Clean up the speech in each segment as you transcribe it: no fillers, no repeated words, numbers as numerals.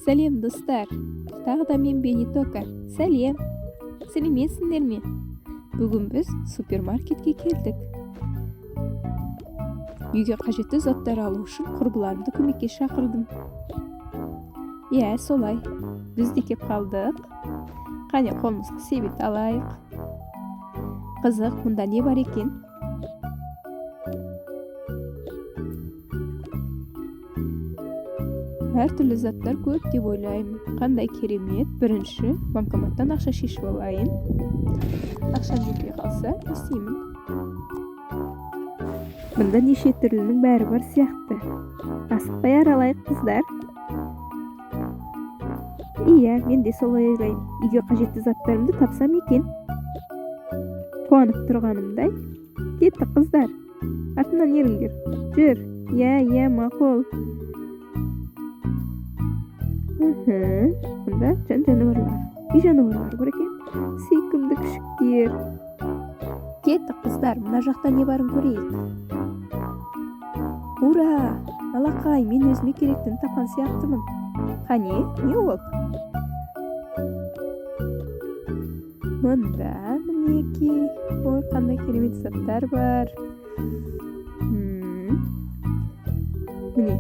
Сәлем, достар. Тағы да мен Бенни Токар. Сәлем. Сәлеметсіңдер ме? Бүгін біз супермаркетке келдік. Үйге қажетті заттар алу үшін құрбыларымды көмекке шақырдым. Иә, солай. Біз де кеп қалдық. Қане қолымызға себет алайық. Қызық, мұнда не бар екен? Әртүрлі заттар көп деп ойлаймын. Қандай керемет. Бірінші, банкоматтан ақша шешіп алайын. Ақшам жетпей қалса, не істеймін? Мұнда неше түрлінің бәрі бар сияқты. Асықпай аралайық, қыздар. Иә, мен де солай ойлаймын. Үйге қажетті заттарымды тапсам екен. Қуанып тұрғанымдай. Кетті, қыздар. Артымнан еріңдер. Жүр. Иә, мақұл. Мұнда жануарлар. Үй жануарлары бар екен. Сүйкімді күшіктер. Кетті, қыздар. Мына жақта не барын көрейік. Ура! Алақай, мен өзіме керектіні тапқан сияқтымын. Қане, не ол? Мұнда мінеки. Ой, қандай керемет заттар бар. Міне,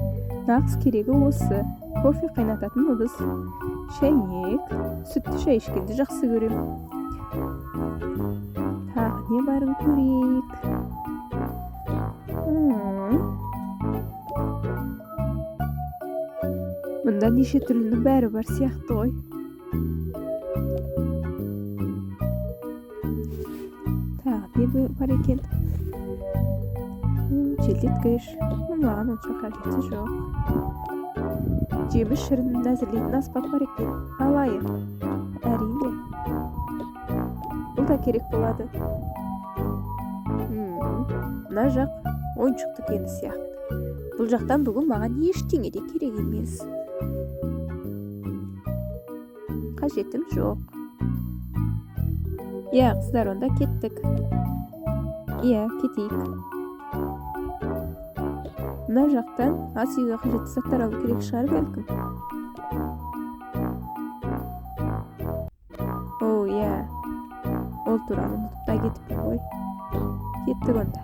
нағыз керегі осы. Кофе қайнататын ыдыс, шәйнек, сүтті шай ішкенді жақсы көрем. Тағы не барын көрейік. Мұнда неше түрлінің бәрі бар сияқты ғой. Тағы не бар екен? Желдеткіш. Маған онша қажеті жоқ. Жеміс шырынын әзірлейтін аспап бар екен. Алайық. Әрине. Бұл да керек болады. Мына жақ ойыншық дүкені сияқты. Бұл жақтан бүгін маған ештеңе де керек емес. Қажетім жоқ. Иә, қыздар, онда кеттік. Иә, кетейік. Мына жақтан ас үйге қажетті заттар алу керек шығар бәлкім. О, иә. Ол туралы ұмытып та кетіппін ғой. Кеттік онда.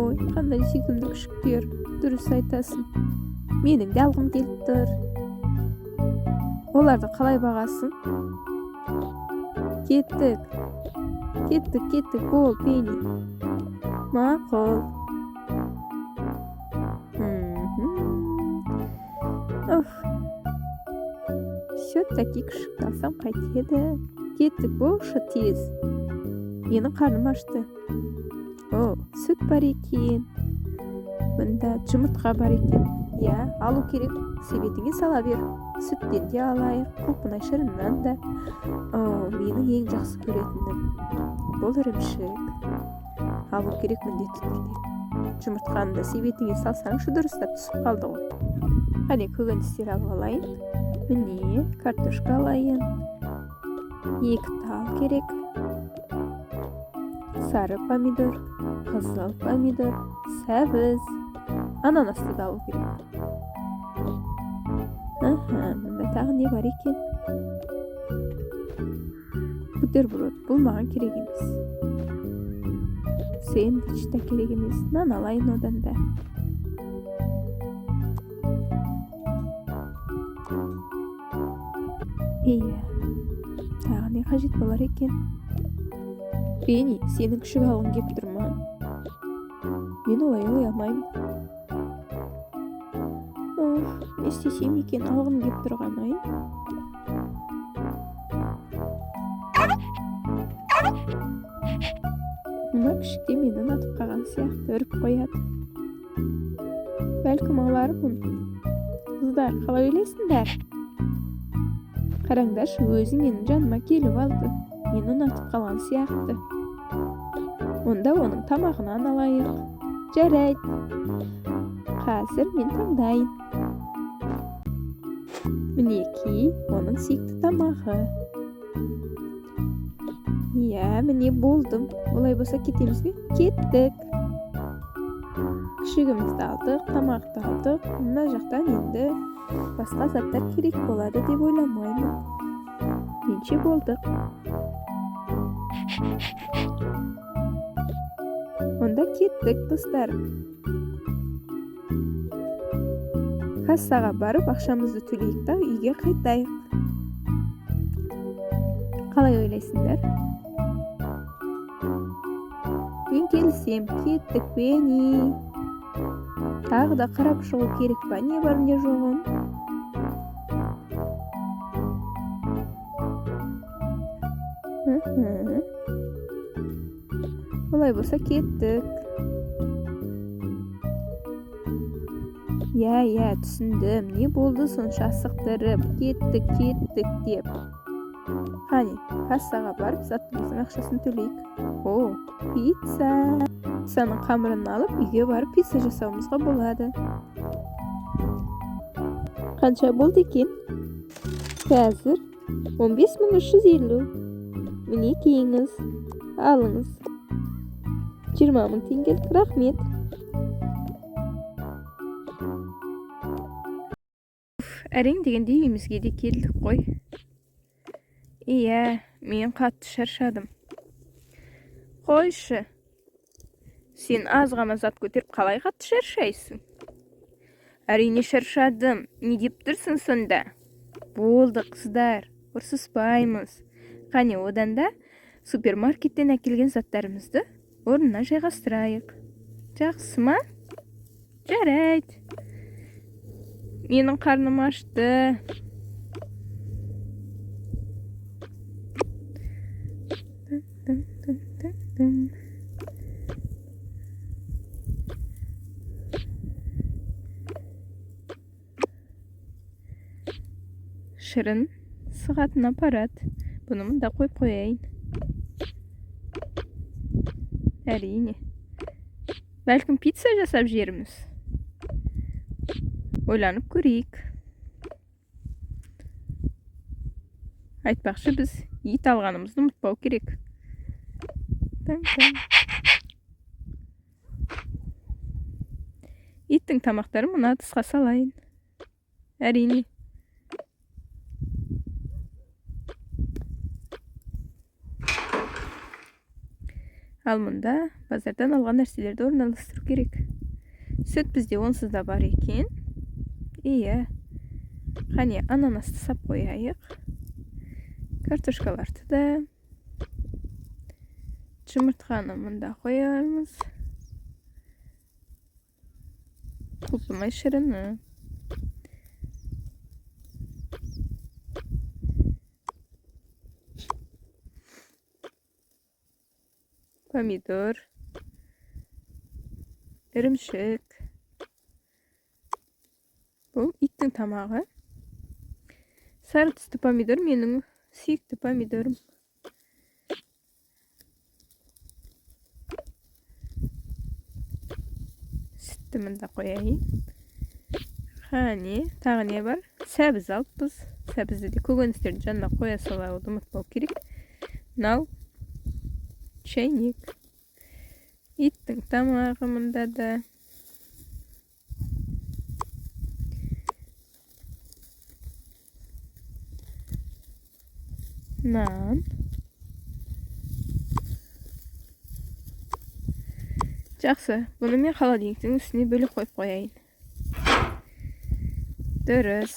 Ой, қандай сүйкімді күшіктер. Дұрыс айтасың. Менің де алғым келіп тұр. Оларды қалай бағасың? Кеттік, бол, Бенни. Мақұл. Все-таки күшікті алсам қайтеді. Кеттік, болшы тез. Менің қарным ашты. О, сүт бар екен. Мұнда жұмыртқа бар екен. Иә, алу керек. Себетіңе сала бер. Сүттен де алайық, құлпынай шырыннан да. Менің ең жақсы көретінім. Бұл ірімшік. Алу керек міндетті түрде. Жұмыртқаны да себетіңе салсаңшы, дұрыстап түсіп қалды ғой. Қане көкөністер алып алайын. Міне, картошка алайын. 2 тал керек. Сары помидор, қызыл помидор, сәбіз. Ананасты да алу керек. Мұнда тағы не бар екен? Бутерброд, бұл маған керек емес. Сэндвич та керек емес. Нан алайын одан да. Иә, тағы не қажет болар екен? Бенни, сенің күшік алғың кеп тұр ма? Мен олай алмаймын. Не істесем екен, алғым кеп тұрған ай. Мына күшікте мені ұнатып қалған сияқты үріп қояды. Бәлкім алармын. Қыздар, қалай ойлайсыңдар? Қараңдаршы, өзі менің жаныма келіп алды. Мені ұнатып қалған сияқты. Онда оның тамағынан алайық. Жарайды. Қазір мен таңдайын. Мінеки, оның сүйікті тамағы. Иә, міне болдым. Олай болса кетеміз бе? Кеттік. Кишигимизди алдык, тамакты алдык. Мына жактан энди башка заттар керек болот деп ойламаймын. Менче болдук. Онда кеттик, достар. Кассага барып, акчамызды төлөйүк да үйгө кайтайык. Калай ойлойсуңдар? Мен келсем, кеттик бени. Тагы да карап чыгуу керек ба, эмне бар эмне жогун? Олай болса кеттик. Я, түсүндүм. Не болду сонча асыктырып, кеттик деп. Кане, кассага барып, заттыбыздын акчасын төлөйүк. О, пицца. Пиццанын камырын алып, үйгө барып пицца жасообузга болот. Канча болду экен? Азыр 15.350. Минекейиңиз, алыңыз. 20.000 теңгелик, рахмет. Әрең дегенде үйүмүзгө де келдик кой. Ия, мен катты шаршадым. Койшы. Сен аз гана зат көтөрүп калай катты шаршайсың? Әрине шаршадым. Не дептирсиң сонда? Болду, кыздар. Урсуспаймыз. Кане, одан да супермаркеттен әкелген заттарымызды орнына жайгастырайык. Жакшымы? Жарайт. Менин карным ачты. Шырын сыгатын аппарат. Буну мында коюп коеюн. Әрине. Бәлким пицца жасап жербиз. Ойланып көрейик. Айтпакчы, биз ит алганыбызды унутпау керек. Иттин тамактарын мына ыдыска салайын. Әрине. Ал мында базардан алган нерселерди орналаштыруу керек. Сүт бизде онсуз да бар экен. Ия. Кане, ананасты сап кояйык. Картошкаларды да. Чымыртканы мында коябыз. Кулпумай шырыны. Помидор. Иримшик. Бул иттин тамагы. Сары түстүү помидор менин сүйүктүү помидорум. Сүттү мында кояйын. Кане, тагы не бар? Сәбиз алыппыз. Сәбизди де көкөнүстөрдүн жанына коя салабыз, унутпоо керек. Мынау чайник. Иттин тамагы мында да. Нан. Жакшы, буну мен холодильниктин үстүнө бөлүп коюп коеюн. Дөрүс.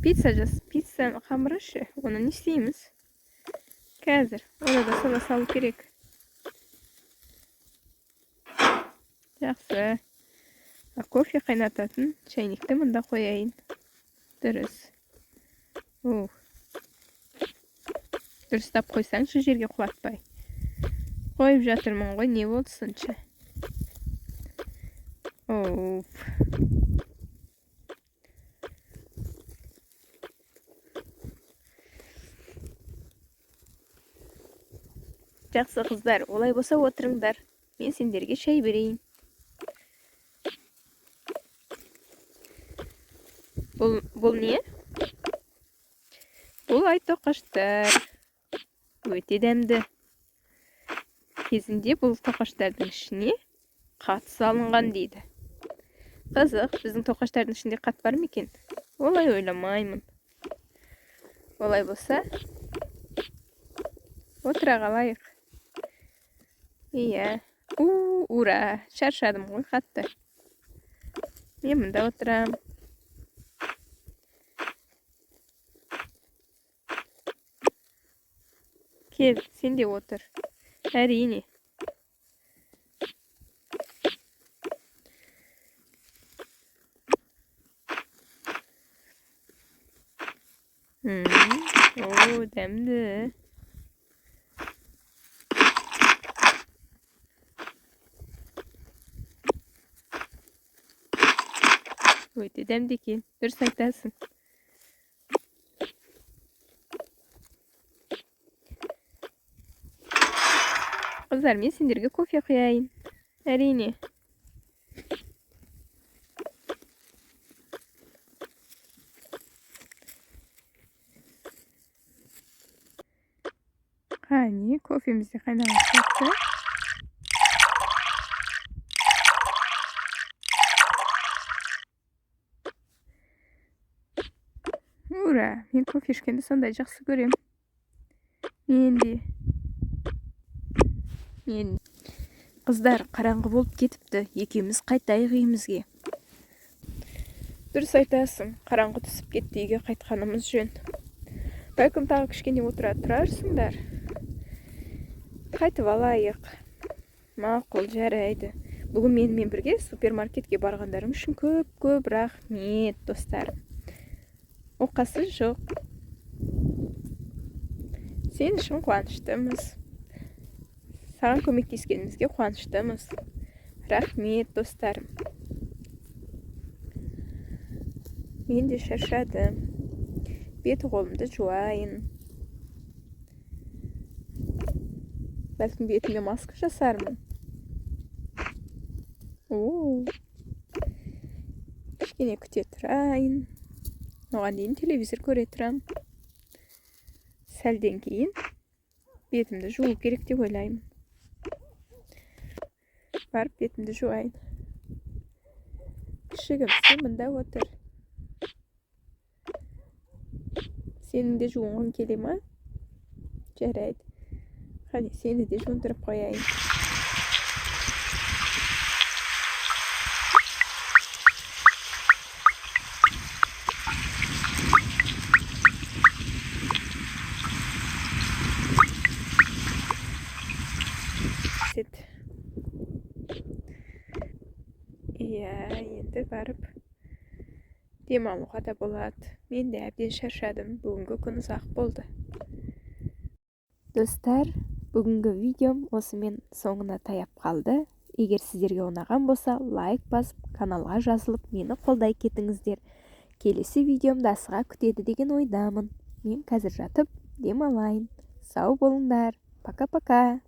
Пиццанын камырышы. Onu не isteyimiz? Қазір. Onu da sola salу керек. Жақсы. Кофе қайнататын чайникті мында қояйын. Дұрыс. Дұрыстап қойсаңшы, жерге құлатпай. Қойып жатырмын ғой, не болды сонша? Жақсы қыздар, олай болса отырыңдар. Мен сендерге шай берейін. Бұл не? Бұл ай тоқаштар. Өте дәмді. Кезінде бұл тоқаштардың ішіне Қат салынған дейді. Қызық, біздің тоқаштардың ішінде қат бар ма екен? Олай ойламаймын. Олай болса, отыра қалайық. Иә. Ура! Шаршадым ғой қатты. Мен мұнда отырам. Кел, сен де отыр. Әрине. О, дәмді. Өте дәмді екен. Дұрыс айтасың. Қыздар, мен сендерге кофе құяйын. Әрине. Қане, кофемізде қайнаған сияқты. Ура, мен кофе ішкенді сондай жақсы көрем. Мен де. Қыздар, қараңғы болып кетіпті. Екеуміз қайтайық үйімізге. Дұрыс айтасың. Қараңғы түсіп кетті, үйге қайтқанымыз жөн. Бәлкім тағы кішкене отыра тұрарсыңдар. Қайтып алайық. Мақұл, жарайды. Бүгін менімен бірге супермаркетке барғандарың үшін көп рахмет, достарым. Оқасы жоқ. Сен үшін қуаныштымыз. Саған көмектескенімізге қуаныштымыз. Рахмет, достарым. Мен де шаршадым. Бет қолымды жуайын. Бәлкім бетіме маска жасармын. Кішкене күте тұрайын. Оған дейін телевизор көре тұрам. Сәлден кейін бетімді жуу керек деп ойлаймын. Барып бетімді жуайын. Кішігім, сен мұнда отыр. Сенің де жуынғың келе ма? Жарайды. Қане, сені де жуындырып қояйын. Иә, енді барып демалуға да болады. Мен де әбден шаршадым. Бүгінгі күн ұзақ болды. Достар, бүгінгі видеом осымен соңына таяп қалды. Егер сіздерге ұнаған болса, лайк басып, каналға жазылып, мені қолдай кетіңіздер. Келесі видеомда асыға күтеді деген ойдамын. Мен қазір жатып демалайын. Сау болыңдар. Пока-пока.